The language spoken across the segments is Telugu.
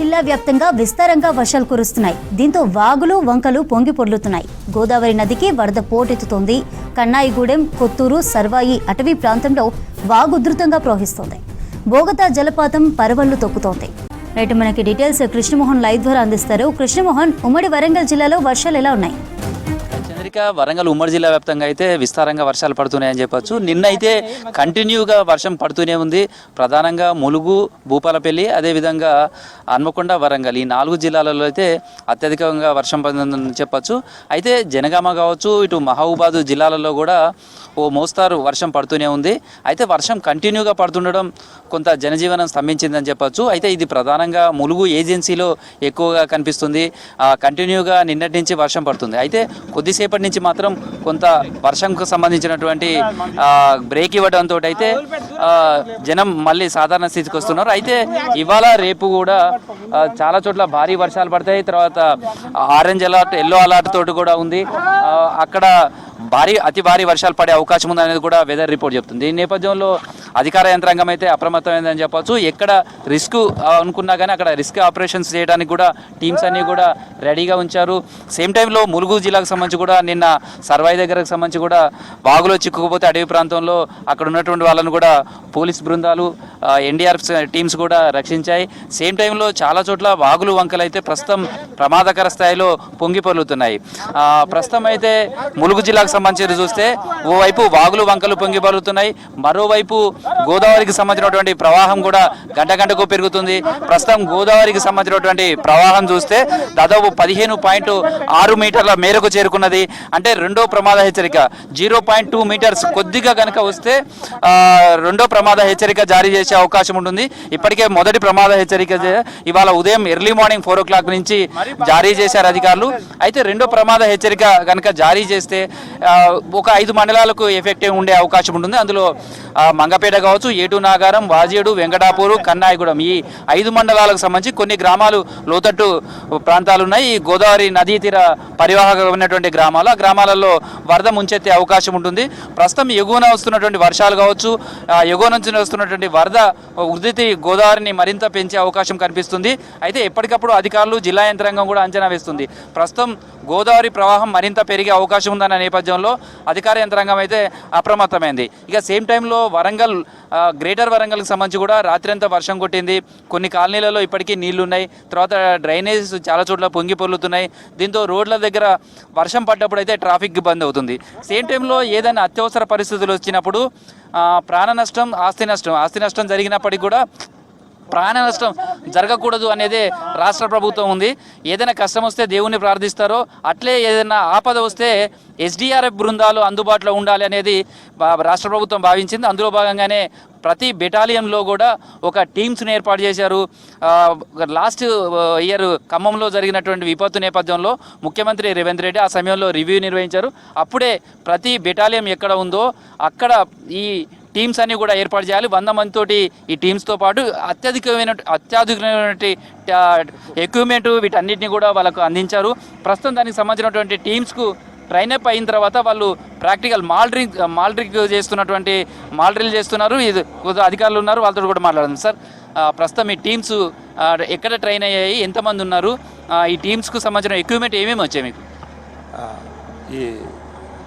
జిల్లా వ్యాప్తంగా విస్తారంగా వర్షాలు కురుస్తున్నాయి. దీంతో వాగులు వంకలు పొంగి పొర్లుతున్నాయి. గోదావరి నదికి వరద పోటెత్తుతోంది. కన్నాయిగూడెం, కొత్తూరు, సర్వాయి అటవీ ప్రాంతంలో వాగు ఉధృతంగా ప్రవహిస్తోంది. బోగతా జలపాతం పరవళ్లు తొక్కుతోంది. రైట్, మనకి డీటెయిల్స్ కృష్ణమోహన్ లైవ్ ద్వారా అందిస్తారు. కృష్ణమోహన్, ఉమ్మడి వరంగల్ జిల్లాలో వర్షాలు ఎలా ఉన్నాయి? వరంగల్ ఉమ్మడి జిల్లా వ్యాప్తంగా అయితే విస్తారంగా వర్షాలు పడుతున్నాయని చెప్పొచ్చు. నిన్న అయితే కంటిన్యూగా వర్షం పడుతూనే ఉంది. ప్రధానంగా ములుగు, భూపాలపల్లి, అదేవిధంగా హన్మకొండ, వరంగల్ ఈ 4 జిల్లాలలో అయితే అత్యధికంగా వర్షం పడిందని చెప్పొచ్చు. అయితే జనగామ కావచ్చు, ఇటు మహబూబాద్ జిల్లాలలో కూడా ఓ మోస్తారు వర్షం పడుతూనే ఉంది. అయితే వర్షం కంటిన్యూగా పడుతుండడం కొంత జనజీవనం స్తంభించిందని చెప్పొచ్చు. అయితే ఇది ప్రధానంగా ములుగు ఏజెన్సీలో ఎక్కువగా కనిపిస్తుంది. కంటిన్యూగా నిన్నటి నుంచి వర్షం పడుతుంది. అయితే కొద్దిసేపటి నుంచి మాత్రం కొంత వర్షంకు సంబంధించినటువంటి బ్రేక్ ఇవ్వడంతో అయితే జనం మళ్ళీ సాధారణ స్థితికి వస్తున్నారు. అయితే ఇవాళ రేపు కూడా చాలా చోట్ల భారీ వర్షాలు పడతాయి. తర్వాత ఆరెంజ్ అలర్ట్, ఎల్లో అలర్ట్ తోటి కూడా ఉంది. అక్కడ అతి భారీ వర్షాలు పడే అవకాశం ఉందనేది కూడా వెదర్ రిపోర్ట్ చెప్తుంది. ఈ నేపథ్యంలో అధికార యంత్రాంగం అయితే అప్రమత్తమైందని చెప్పవచ్చు. ఎక్కడ రిస్క్ అనుకున్నా కానీ అక్కడ రిస్క్ ఆపరేషన్స్ చేయడానికి కూడా టీమ్స్ అన్నీ కూడా రెడీగా ఉంచారు. సేమ్ టైంలో ములుగు జిల్లాకు సంబంధించి కూడా నిన్న సర్వాయి దగ్గరకు సంబంధించి కూడా వాగులో చిక్కుకుపోతే అడవి ప్రాంతంలో అక్కడ ఉన్నటువంటి వాళ్ళను కూడా పోలీస్ బృందాలు, ఎన్డీఆర్ఎఫ్ టీమ్స్ కూడా రక్షించాయి. సేమ్ టైంలో చాలా చోట్ల వాగులు వంకలు అయితే ప్రస్తుతం ప్రమాదకర స్థాయిలో పొంగి పొర్లుతున్నాయి. ప్రస్తుతం అయితే ములుగు జిల్లాకు సంబంధించి చూస్తే ఓవైపు వాగులు వంకలు పొంగి పొర్లుతున్నాయి, మరోవైపు గోదావరికి సంబంధించినటువంటి ప్రవాహం కూడా గంటకు పెరుగుతుంది. ప్రస్తుతం గోదావరికి సంబంధించినటువంటి ప్రవాహం చూస్తే దాదాపు 15.6 మీటర్ల మేరకు చేరుకున్నది. అంటే రెండో ప్రమాద హెచ్చరిక 0.2 మీటర్స్ కొద్దిగా కనుక వస్తే రెండో ప్రమాద హెచ్చరిక జారీ చేసే అవకాశం ఉంటుంది. ఇప్పటికే మొదటి ప్రమాద హెచ్చరిక ఇవాళ ఉదయం ఎర్లీ మార్నింగ్ 4 o'clock నుంచి జారీ చేశారు అధికారులు. అయితే రెండో ప్రమాద హెచ్చరిక కనుక జారీ చేస్తే ఒక 5 మండలాలకు ఎఫెక్టివ్ ఉండే అవకాశం ఉంటుంది. అందులో మంగపేట కావచ్చు, ఏటు నాగారం, వాజేడు, వెంకటాపూరు, కన్నాయిగూడెం ఈ 5 మండలాలకు సంబంధించి కొన్ని గ్రామాలు లోతట్టు ప్రాంతాలు ఉన్నాయి. ఈ గోదావరి నదీ తీర పరివాహకమైనటువంటి గ్రామాలు, ఆ గ్రామాలలో వరద ముంచెత్తే అవకాశం ఉంటుంది. ప్రస్తుతం ఎగువన వస్తున్నటువంటి వర్షాలు కావచ్చు, ఎగువ నుంచి వస్తున్నటువంటి వరద ఉధృతి గోదావరిని మరింత పెంచే అవకాశం కనిపిస్తుంది. అయితే ఎప్పటికప్పుడు అధికారులు, జిల్లా యంత్రాంగం కూడా అంచనా వేస్తుంది. ప్రస్తుతం గోదావరి ప్రవాహం మరింత పెరిగే అవకాశం ఉందన్న నేపథ్యంలో అధికార యంత్రాంగం అయితే అప్రమత్తమైంది. ఇక సేమ్ టైంలో వరంగల్, గ్రేటర్ వరంగల్కి సంబంధించి కూడా రాత్రి అంతా వర్షం కొట్టింది. కొన్ని కాలనీలలో ఇప్పటికీ నీళ్లున్నాయి. తర్వాత డ్రైనేజ్ చాలా చోట్ల పొంగి పొర్లుతున్నాయి. దీంతో రోడ్ల దగ్గర వర్షం పడ్డప్పుడు అయితే ట్రాఫిక్ బంద్ అవుతుంది. సేమ్ టైంలో ఏదైనా అత్యవసర పరిస్థితులు వచ్చినప్పుడు ప్రాణ నష్టం, ఆస్తి నష్టం జరిగినప్పటికీ కూడా ప్రాణ నష్టం జరగకూడదు అనేది రాష్ట్ర ప్రభుత్వం ఉంది. ఏదైనా కష్టం వస్తే దేవుణ్ణి ప్రార్థిస్తారో అట్లే ఏదైనా ఆపద వస్తే ఎస్డీఆర్ఎఫ్ బృందాలు అందుబాటులో ఉండాలి అనేది రాష్ట్ర ప్రభుత్వం భావించింది. అందులో భాగంగానే ప్రతి బెటాలియన్లో కూడా ఒక టీమ్స్ని ఏర్పాటు చేశారు. లాస్ట్ ఇయర్ ఖమ్మంలో జరిగినటువంటి విపత్తు నేపథ్యంలో ముఖ్యమంత్రి రేవంత్ రెడ్డి ఆ సమయంలో రివ్యూ నిర్వహించారు. అప్పుడే ప్రతి బెటాలియన్ ఎక్కడ ఉందో అక్కడ ఈ టీమ్స్ అన్నీ కూడా ఏర్పాటు చేయాలి. 100 మందితోటి ఈ టీమ్స్తో పాటు అత్యాధునికమైనటువంటి ఎక్విప్మెంట్ వీటన్నిటిని కూడా వాళ్ళకు అందించారు. ప్రస్తుతం దానికి సంబంధించినటువంటి టీమ్స్కు ట్రైనప్ అయిన తర్వాత వాళ్ళు ప్రాక్టికల్ మాల్ డ్రిల్ చేస్తున్నారు. ఇది అధికారులు ఉన్నారు, వాళ్ళతో కూడా మాట్లాడుతుంది. సార్, ప్రస్తుతం ఈ టీమ్స్ ఎక్కడ ట్రైన్ అయ్యాయి, ఎంతమంది ఉన్నారు, ఈ టీమ్స్కు సంబంధించిన ఎక్విప్మెంట్ ఏమేమి వచ్చాయి మీకు? ఈ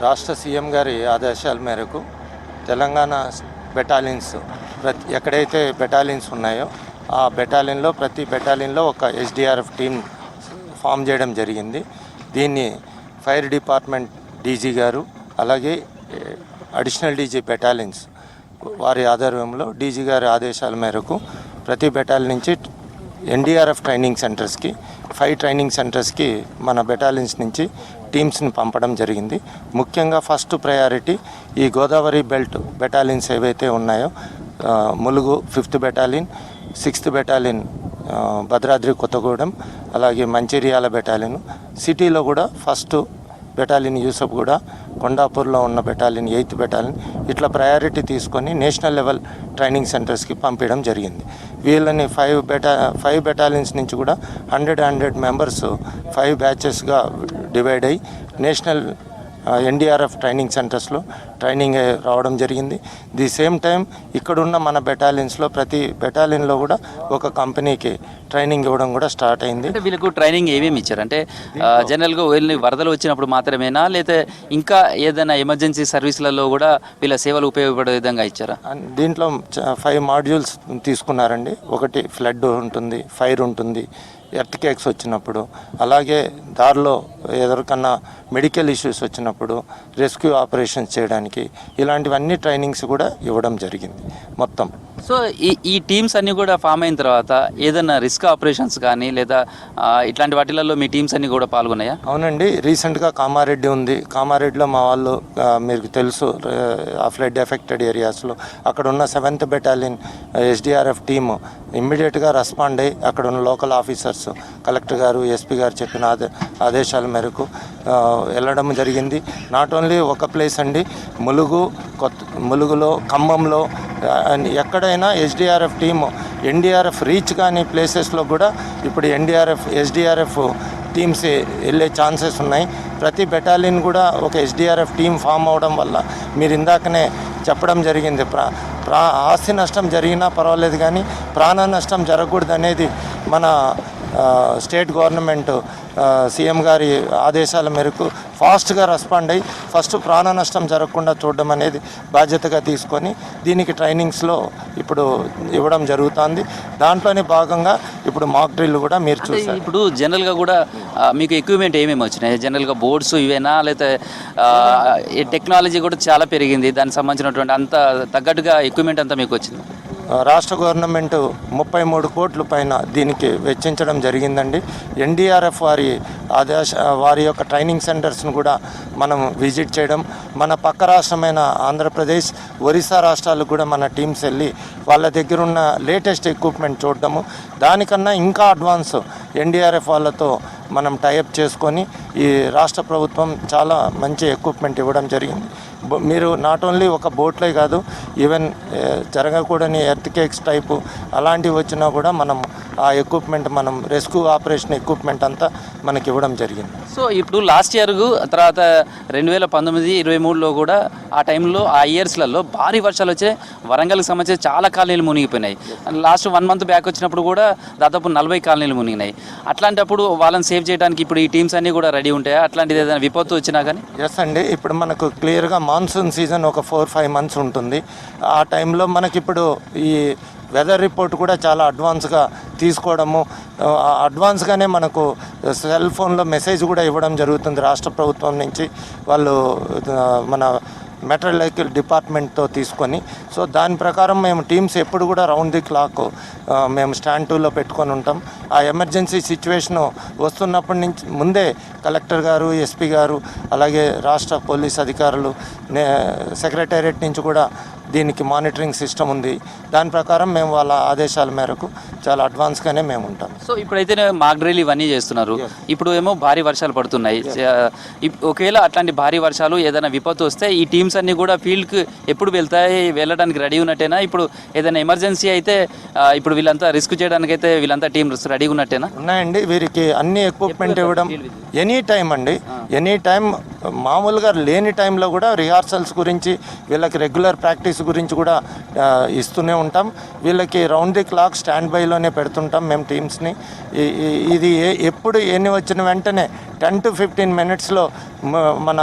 రాష్ట్ర సీఎం గారి ఆదేశాల మేరకు తెలంగాణ బెటాలియన్స్ ఎక్కడైతే బెటాలియన్స్ ఉన్నాయో ఆ బెటాలియన్లో ప్రతి బెటాలియన్లో ఒక ఎస్డీఆర్ఎఫ్ టీం ఫామ్ చేయడం జరిగింది. దీన్ని ఫైర్ డిపార్ట్మెంట్ డీజీ గారు, అలాగే అడిషనల్ డీజీ బెటాలియన్స్ వారి ఆధ్వర్యంలో డీజీ గారి ఆదేశాల మేరకు ప్రతి బెటాలియన్ నుంచి ఎన్డీఆర్ఎఫ్ ట్రైనింగ్ సెంటర్స్కి 5 ట్రైనింగ్ సెంటర్స్కి మన బెటాలియన్స్ నుంచి టీమ్స్ని పంపడం జరిగింది. ముఖ్యంగా ఫస్ట్ ప్రయారిటీ ఈ గోదావరి బెల్ట్ బెటాలియన్స్ ఏవైతే ఉన్నాయో Mulugu 5th battalion, 6th battalion Bhadradri Kothagudem, అలాగే మంచిర్యాల బెటాలియన్, సిటీలో కూడా ఫస్ట్ బెటాలియన్ యూసఫ్ కూడా, కొండాపూర్లో ఉన్న బెటాలియన్ 8th బెటాలియన్ ఇట్లా ప్రయారిటీ తీసుకొని నేషనల్ లెవెల్ ట్రైనింగ్ సెంటర్స్కి పంపించడం జరిగింది. వీళ్ళని 5 బెటాలియన్స్ నుంచి కూడా 100 మెంబర్స్ 5 బ్యాచెస్గా డివైడ్ అయ్యి నేషనల్ ఎన్డీఆర్ఎఫ్ ట్రైనింగ్ సెంటర్స్లో ట్రైనింగ్ రావడం జరిగింది. ది సేమ్ టైం ఇక్కడున్న మన బెటాలియన్స్లో ప్రతి బెటాలియన్లో కూడా ఒక కంపెనీకి ట్రైనింగ్ ఇవ్వడం కూడా స్టార్ట్ అయింది. అంటే వీళ్ళకు ట్రైనింగ్ ఏమేమి ఇచ్చారు? అంటే జనరల్గా వీళ్ళని వరదలు వచ్చినప్పుడు మాత్రమేనా, లేకపోతే ఇంకా ఏదైనా ఎమర్జెన్సీ సర్వీసులలో కూడా వీళ్ళ సేవలు ఉపయోగపడే విధంగా ఇచ్చారా? దీంట్లో 5 మాడ్యూల్స్ తీసుకున్నారండి. ఒకటి ఫ్లడ్ ఉంటుంది, ఫైర్ ఉంటుంది, ఎర్త్ కేక్స్ వచ్చినప్పుడు, అలాగే దారిలో ఎవరికన్నా మెడికల్ ఇష్యూస్ వచ్చినప్పుడు రెస్క్యూ ఆపరేషన్స్ చేయడానికి ఇలాంటివన్నీ ట్రైనింగ్స్ కూడా ఇవ్వడం జరిగింది మొత్తం. సో ఈ టీమ్స్ అన్నీ కూడా ఫామ్ అయిన తర్వాత ఏదైనా రిస్క్ ఆపరేషన్స్ కానీ లేదా ఇట్లాంటి వాటిలలో మీ టీమ్స్ అన్నీ కూడా పాల్గొన్నాయా? అవునండి, రీసెంట్గా కామారెడ్డి ఉంది. కామారెడ్డిలో మా వాళ్ళు మీకు తెలుసు ఆ ఫ్లడ్ ఎఫెక్టెడ్ ఏరియాస్లో అక్కడ ఉన్న 7th బెటాలియన్ ఎస్డిఆర్ఎఫ్ టీము ఇమ్మీడియట్గా రెస్పాండ్ అయ్యి అక్కడ ఉన్న లోకల్ ఆఫీసర్స్ కలెక్టర్ గారు, ఎస్పీ గారు చెప్పిన ఆదేశాల మేరకు వెళ్ళడం జరిగింది. నాట్ ఓన్లీ ఒక ప్లేస్ అండి, ములుగులో, ఖమ్మంలో, ఎక్కడైనా ఎస్డిఆర్ఎఫ్ టీము ఎన్డీఆర్ఎఫ్ రీచ్ కాని ప్లేసెస్లో కూడా ఇప్పుడు ఎస్డిఆర్ఎఫ్ టీమ్స్ వెళ్ళే ఛాన్సెస్ ఉన్నాయి. ప్రతి బెటాలియన్ కూడా ఒక ఎస్డిఆర్ఎఫ్ టీం ఫామ్ అవడం వల్ల మీరు ఇందాకనే చెప్పడం జరిగింది, ఆస్తి నష్టం జరిగినా పర్వాలేదు కానీ ప్రాణ నష్టం జరగకూడదు అనేది మన స్టేట్ గవర్నమెంట్ సీఎం గారి ఆదేశాల మేరకు ఫాస్ట్గా రెస్పాండ్ అయ్యి ఫస్ట్ ప్రాణ నష్టం జరగకుండా చూడడం అనేది బాధ్యతగా తీసుకొని దీనికి ట్రైనింగ్స్లో ఇప్పుడు ఇవ్వడం జరుగుతుంది. దాంట్లోనే భాగంగా ఇప్పుడు మాక్ డ్రిల్ కూడా మీరు చూసారు. ఇప్పుడు జనరల్గా కూడా మీకు ఎక్విప్మెంట్ ఏమేమి వచ్చినాయి? జనరల్గా బోర్డ్స్ ఇవేనా, లేకపోతే టెక్నాలజీ కూడా చాలా పెరిగింది, దానికి సంబంధించినటువంటి అంత తగ్గట్టుగా ఎక్విప్మెంట్ అంతా మీకు వచ్చింది? రాష్ట్ర గవర్నమెంట్ 33 కోట్ల పైన దీనికి వెచ్చించడం జరిగిందండి. ఎన్డీఆర్ఎఫ్ వారి యొక్క ట్రైనింగ్ సెంటర్స్ను కూడా మనం విజిట్ చేయడం, మన పక్క రాష్ట్రమైన ఆంధ్రప్రదేశ్, ఒరిస్సా రాష్ట్రాలకు కూడా మన టీమ్స్ వెళ్ళి వాళ్ళ దగ్గర ఉన్న లేటెస్ట్ ఎక్విప్మెంట్ చూడడము, దానికన్నా ఇంకా అడ్వాన్స్ ఎన్డీఆర్ఎఫ్ వాళ్ళతో మనం టైఅప్ చేసుకొని ఈ రాష్ట్ర ప్రభుత్వం చాలా మంచి ఎక్విప్మెంట్ ఇవ్వడం జరిగింది. మీరు నాట్ ఓన్లీ ఒక బోట్లే కాదు, ఈవెన్ జరగకూడని ఎర్త్ కేక్స్ టైపు అలాంటివి వచ్చినా కూడా మనం ఆ ఎక్విప్మెంట్, మనం రెస్క్యూ ఆపరేషన్ ఎక్విప్మెంట్ అంతా మనకి ఇవ్వడం జరిగింది. సో ఇప్పుడు లాస్ట్ ఇయర్ తర్వాత 2019-23లో కూడా ఆ టైంలో ఆ ఇయర్స్లలో భారీ వర్షాలు వచ్చే వరంగల్కి సంబంధించి చాలా కాలనీలు మునిగిపోయినాయి. లాస్ట్ 1 మంత్ బ్యాక్ వచ్చినప్పుడు కూడా దాదాపు 40 కాలనీలు మునిగినాయి. అట్లాంటప్పుడు వాళ్ళని సేవ్ చేయడానికి ఇప్పుడు ఈ టీమ్స్ అన్నీ కూడా రెడీ ఉంటాయా? అట్లాంటిది ఏదైనా విపత్తు వచ్చినా కానీ? ఎస్ అండి, ఇప్పుడు మనకు క్లియర్గా మాన్సూన్ సీజన్ ఒక 4-5 మంత్స్ ఉంటుంది. ఆ టైంలో మనకిప్పుడు ఈ వెదర్ రిపోర్ట్ కూడా చాలా అడ్వాన్స్గా తీసుకోవడము, అడ్వాన్స్గానే మనకు సెల్ ఫోన్లో మెసేజ్ కూడా ఇవ్వడం జరుగుతుంది రాష్ట్ర ప్రభుత్వం నుంచి. వాళ్ళు మన మెట్రలజికల్ డిపార్ట్మెంట్తో తీసుకొని, సో దాని ప్రకారం మేము టీమ్స్ ఎప్పుడు కూడా రౌండ్ ది క్లాక్ మేము స్టాండ్ 2లో పెట్టుకొని ఉంటాం. ఆ ఎమర్జెన్సీ సిచ్యువేషను వస్తున్నప్పటి నుంచి ముందే కలెక్టర్ గారు, ఎస్పీ గారు, అలాగే రాష్ట్ర పోలీస్ అధికారులు, సెక్రటేరియట్ నుంచి కూడా దీనికి మానిటరింగ్ సిస్టమ్ ఉంది. దాని ప్రకారం మేము వాళ్ళ ఆదేశాల మేరకు చాలా అడ్వాన్స్గానే మేము ఉంటాం. సో ఇప్పుడైతే మాక్ డ్రిల్ ఇవన్నీ చేస్తున్నారు, ఇప్పుడు ఏమో భారీ వర్షాలు పడుతున్నాయి. ఒకవేళ అట్లాంటి భారీ వర్షాలు ఏదైనా విపత్తు వస్తే ఈ టీమ్స్ అన్నీ కూడా ఫీల్డ్కి ఎప్పుడు వెళ్ళడానికి రెడీ ఉన్నట్టేనా? ఇప్పుడు ఏదైనా ఎమర్జెన్సీ అయితే ఇప్పుడు వీళ్ళంతా రిస్క్ చేయడానికి అయితే వీళ్ళంతా టీమ్స్ రెడీ ఉన్నట్టేనా? ఉన్నాయండి, వీరికి అన్ని ఎక్విప్మెంట్ ఇవ్వడం ఎనీ టైం అండి, ఎనీ టైం. మామూలుగా లేని టైంలో కూడా రిహార్సల్స్ గురించి, వీళ్ళకి రెగ్యులర్ ప్రాక్టీస్ గురించి కూడా ఇస్తూనే ఉంటాం. వీళ్ళకి రౌండ్ ది క్లాక్ స్టాండ్ బైలోనే పెడుతుంటాం మేము టీమ్స్ని. ఇది ఎప్పుడు ఎన్ని వచ్చిన వెంటనే 10 to 15 మినిట్స్లో మన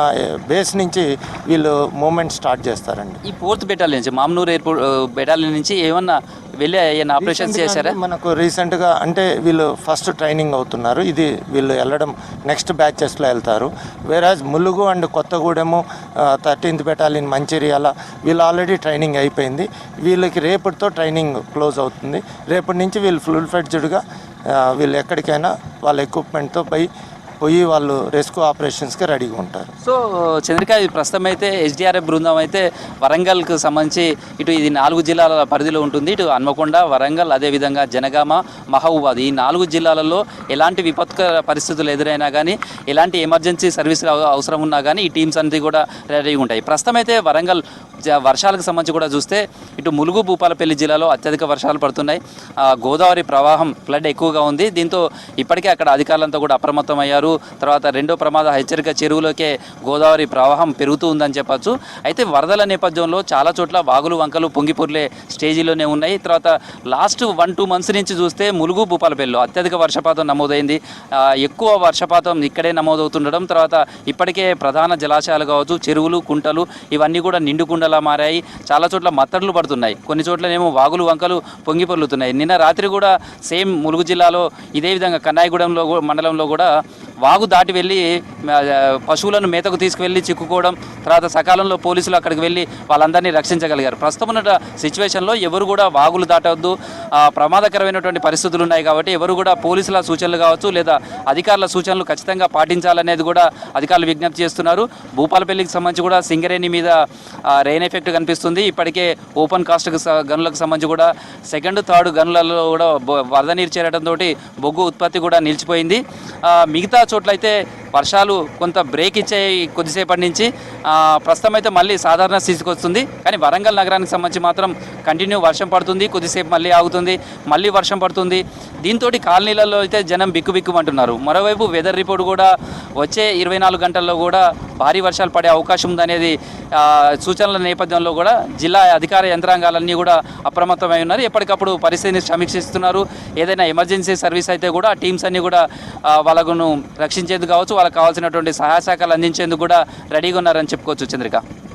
బేస్ నుంచి వీళ్ళు మూమెంట్ స్టార్ట్ చేస్తారండి. ఈ 4th బెటాలియన్ నుంచి, మామ్నూర్ ఎయిర్పోర్ట్ బెటాలియన్ నుంచి ఏమన్నా వెళ్ళి ఏమైనా ఆపరేషన్స్ చేశారా? మనకు రీసెంట్గా అంటే వీళ్ళు ఫస్ట్ ట్రైనింగ్ అవుతున్నారు, ఇది వీళ్ళు వెళ్ళడం నెక్స్ట్ బ్యాచెస్లో వెళ్తారు. వేరాజ్ Mulugu and Kothagudem 13th battalion Mancherial వీళ్ళు ఆల్రెడీ ట్రైనింగ్ అయిపోయింది. వీళ్ళకి రేపటితో ట్రైనింగ్ క్లోజ్ అవుతుంది. రేపటి నుంచి వీళ్ళు ఫుల్ ఫ్లెడ్జ్డ్గా వీళ్ళు ఎక్కడికైనా వాళ్ళ ఎక్విప్మెంట్తో పోయి వాళ్ళు రెస్క్యూ ఆపరేషన్స్కి రెడీగా ఉంటారు. సో చంద్రిక, ప్రస్తుతం అయితే ఎస్డిఆర్ఎఫ్ బృందం అయితే వరంగల్కి సంబంధించి ఇటు ఇది 4 జిల్లాల పరిధిలో ఉంటుంది. ఇటు హన్మకొండ, వరంగల్, అదేవిధంగా జనగామ, మహబూబాద్ ఈ 4 జిల్లాలలో ఎలాంటి విపత్కర పరిస్థితులు ఎదురైనా కానీ, ఎలాంటి ఎమర్జెన్సీ సర్వీసులు అవసరం ఉన్నా కానీ ఈ టీమ్స్ అన్నీ కూడా రెడీగా ఉంటాయి. ప్రస్తుతం అయితే వరంగల్ వర్షాలకు సంబంధించి కూడా చూస్తే ఇటు ములుగు భూపాలపల్లి జిల్లాలో అత్యధిక వర్షాలు పడుతున్నాయి. గోదావరి ప్రవాహం ఫ్లడ్ ఎక్కువగా ఉంది. దీంతో ఇప్పటికే అక్కడ అధికారులంతా కూడా అప్రమత్తం అయ్యారు. తర్వాత రెండో ప్రమాద హెచ్చరిక చెరువులోకే గోదావరి ప్రవాహం పెరుగుతూ ఉందని చెప్పచ్చు. అయితే వరదల నేపథ్యంలో చాలా చోట్ల వాగులు వంకలు పొంగిపొర్లే స్టేజీలోనే ఉన్నాయి. తర్వాత లాస్ట్ 1-2 months నుంచి చూస్తే ములుగు భూపాలపల్లిలో అత్యధిక వర్షపాతం నమోదైంది. ఎక్కువ వర్షపాతం ఇక్కడే నమోదవుతుండడం, తర్వాత ఇప్పటికే ప్రధాన జలాశయాలు కావచ్చు, చెరువులు, కుంటలు ఇవన్నీ కూడా నిండుకుండలా మారాయి. చాలా చోట్ల మత్తడులు పడుతున్నాయి. కొన్ని చోట్లనేమో వాగులు వంకలు పొంగిపొర్లుతున్నాయి. నిన్న రాత్రి కూడా సేమ్ ములుగు జిల్లాలో ఇదే విధంగా కన్నాయిగూడెంలో మండలంలో కూడా వాగు దాటి వెళ్ళి పశువులను మేతకు తీసుకువెళ్ళి చిక్కుకోవడం, తర్వాత సకాలంలో పోలీసులు అక్కడికి వెళ్ళి వాళ్ళందరినీ రక్షించగలిగారు. ప్రస్తుతం ఉన్న సిచ్యువేషన్లో ఎవరు కూడా వాగులు దాటవద్దు, ప్రమాదకరమైనటువంటి పరిస్థితులు ఉన్నాయి కాబట్టి ఎవరు కూడా పోలీసుల సూచనలు కావచ్చు లేదా అధికారుల సూచనలు ఖచ్చితంగా పాటించాలనేది కూడా అధికారులు విజ్ఞప్తి చేస్తున్నారు. భూపాలపల్లికి సంబంధించి కూడా సింగరేణి మీద రెయిన్ ఎఫెక్ట్ కనిపిస్తుంది. ఇప్పటికే ఓపెన్ కాస్ట్ గనులకు సంబంధించి కూడా 2nd, 3rd గనులలో కూడా వరద నీరు చేరడంతో బొగ్గు ఉత్పత్తి కూడా నిలిచిపోయింది. మిగతా చోట్లయితే వర్షాలు కొంత బ్రేక్ ఇచ్చాయి కొద్దిసేపటి నుంచి. ప్రస్తుతం అయితే మళ్ళీ సాధారణ స్థితికి వస్తుంది. కానీ వరంగల్ నగరానికి సంబంధించి మాత్రం కంటిన్యూ వర్షం పడుతుంది, కొద్దిసేపు మళ్ళీ ఆగుతుంది, మళ్ళీ వర్షం పడుతుంది. దీంతో కాలనీలలో అయితే జనం బిక్కుబిక్కుమంటున్నారు. మరోవైపు వెదర్ రిపోర్ట్ కూడా వచ్చే 24 గంటల్లో కూడా భారీ వర్షాలు పడే అవకాశం ఉందనేది సూచనల నేపథ్యంలో కూడా జిల్లా అధికార యంత్రాంగాలన్నీ కూడా అప్రమత్తమై ఉన్నారు. ఎప్పటికప్పుడు పరిస్థితిని సమీక్షిస్తున్నారు. ఏదైనా ఎమర్జెన్సీ సర్వీస్ అయితే కూడా టీమ్స్ అన్నీ కూడా వాళ్ళను రక్షించేందుకు కావచ్చు, వాళ్ళకి కావాల్సినటువంటి సహాయ సహకారాలు అందించేందుకు కూడా రెడీగా ఉన్నారని చెప్పుకోవచ్చు. చంద్రిక.